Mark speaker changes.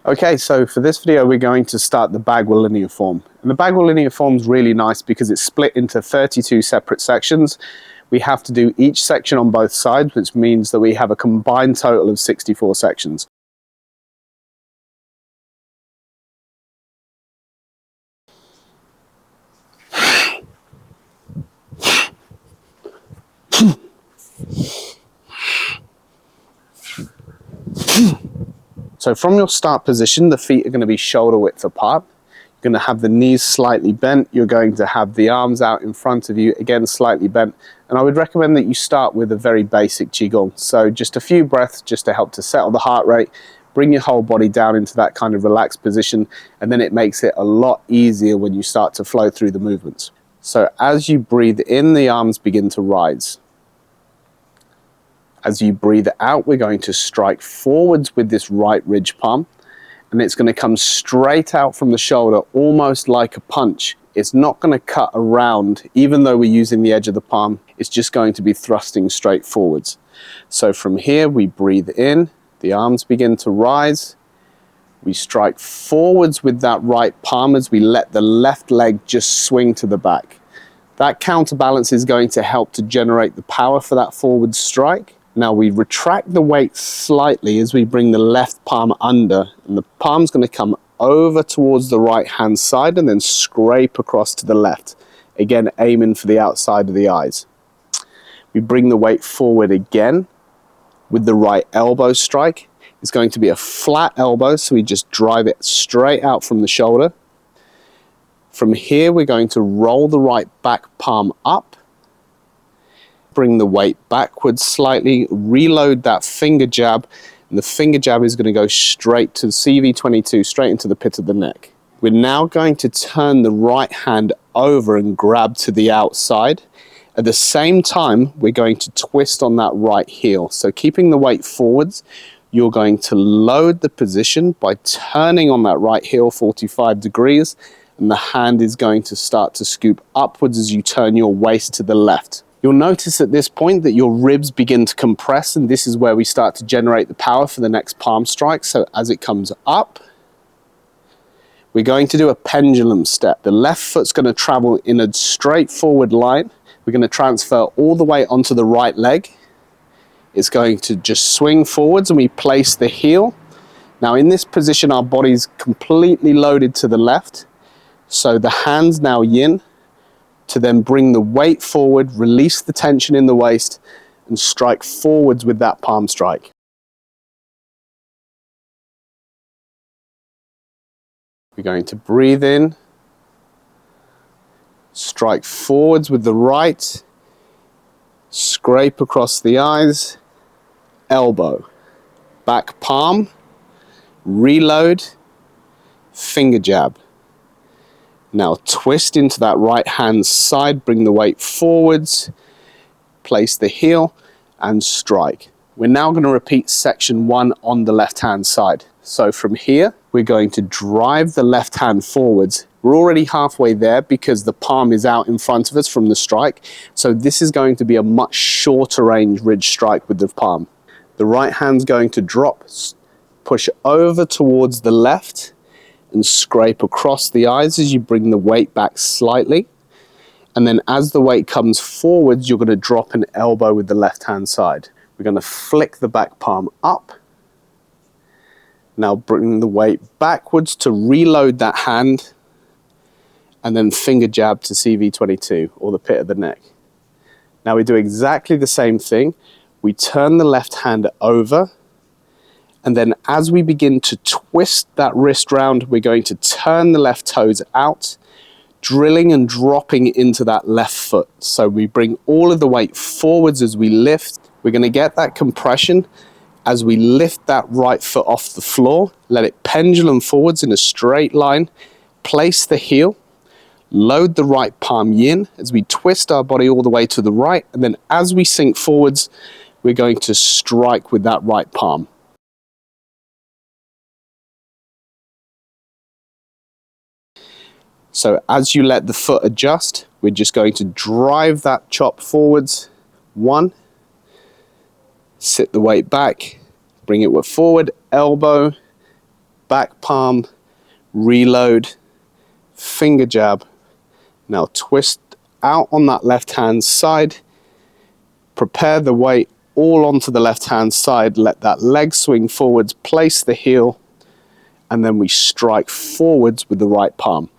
Speaker 1: Okay, so for this video we're going to start the Bagua Linear form. And the Bagua Linear form is really nice because it's split into 32 separate sections. We have to do each section on both sides, which means that we have a combined total of 64 sections. So from your start position, the feet are going to be shoulder width apart. You're going to have the knees slightly bent. You're going to have the arms out in front of you, again slightly bent. And I would recommend that you start with a very basic Qigong. So just a few breaths just to help to settle the heart rate, bring your whole body down into that kind of relaxed position, and then it makes it a lot easier when you start to flow through the movements. So as you breathe in, the arms begin to rise. As you breathe out, we're going to strike forwards with this right ridge palm, and it's going to come straight out from the shoulder, almost like a punch. It's not going to cut around, even though we're using the edge of the palm. It's just going to be thrusting straight forwards. So from here, we breathe in, the arms begin to rise. We strike forwards with that right palm as we let the left leg just swing to the back. That counterbalance is going to help to generate the power for that forward strike. Now we retract the weight slightly as we bring the left palm under, and the palm's going to come over towards the right hand side and then scrape across to the left, again aiming for the outside of the eyes. We bring the weight forward again with the right elbow strike. It's going to be a flat elbow, so we just drive it straight out from the shoulder. From here we're going to roll the right back palm up, bring the weight backwards slightly, reload that finger jab, and the finger jab is going to go straight to the CV22, straight into the pit of the neck. We're now going to turn the right hand over and grab to the outside. At the same time, we're going to twist on that right heel. So keeping the weight forwards, you're going to load the position by turning on that right heel 45 degrees, and the hand is going to start to scoop upwards as you turn your waist to the left. You'll notice at this point that your ribs begin to compress, and this is where we start to generate the power for the next palm strike. So as it comes up, we're going to do a pendulum step. The left foot's going to travel in a straight forward line. We're going to transfer all the way onto the right leg. It's going to just swing forwards, and we place the heel. Now in this position, our body's completely loaded to the left. So the hands now yin, to then bring the weight forward, release the tension in the waist, and strike forwards with that palm strike. We're going to breathe in, strike forwards with the right, scrape across the eyes, elbow, back palm, reload, finger jab. Now twist into that right hand side, bring the weight forwards, place the heel and strike. We're now going to repeat section 1 on the left hand side. So from here, we're going to drive the left hand forwards. We're already halfway there because the palm is out in front of us from the strike. So this is going to be a much shorter range ridge strike with the palm. The right hand's going to drop, push over towards the left, and scrape across the eyes as you bring the weight back slightly. And then as the weight comes forwards, you're going to drop an elbow with the left hand side. We're going to flick the back palm up. Now bring the weight backwards to reload that hand, and then finger jab to CV22, or the pit of the neck. Now we do exactly the same thing. We turn the left hand over, and then as we begin to twist that wrist round, we're going to turn the left toes out, drilling and dropping into that left foot. So we bring all of the weight forwards as we lift. We're going to get that compression as we lift that right foot off the floor, let it pendulum forwards in a straight line, place the heel, load the right palm yin as we twist our body all the way to the right, and then as we sink forwards, we're going to strike with that right palm. So as you let the foot adjust, we're just going to drive that chop forwards. 1, sit the weight back, bring it forward, elbow, back palm, reload, finger jab. Now twist out on that left hand side, prepare the weight all onto the left hand side, let that leg swing forwards, place the heel, and then we strike forwards with the right palm.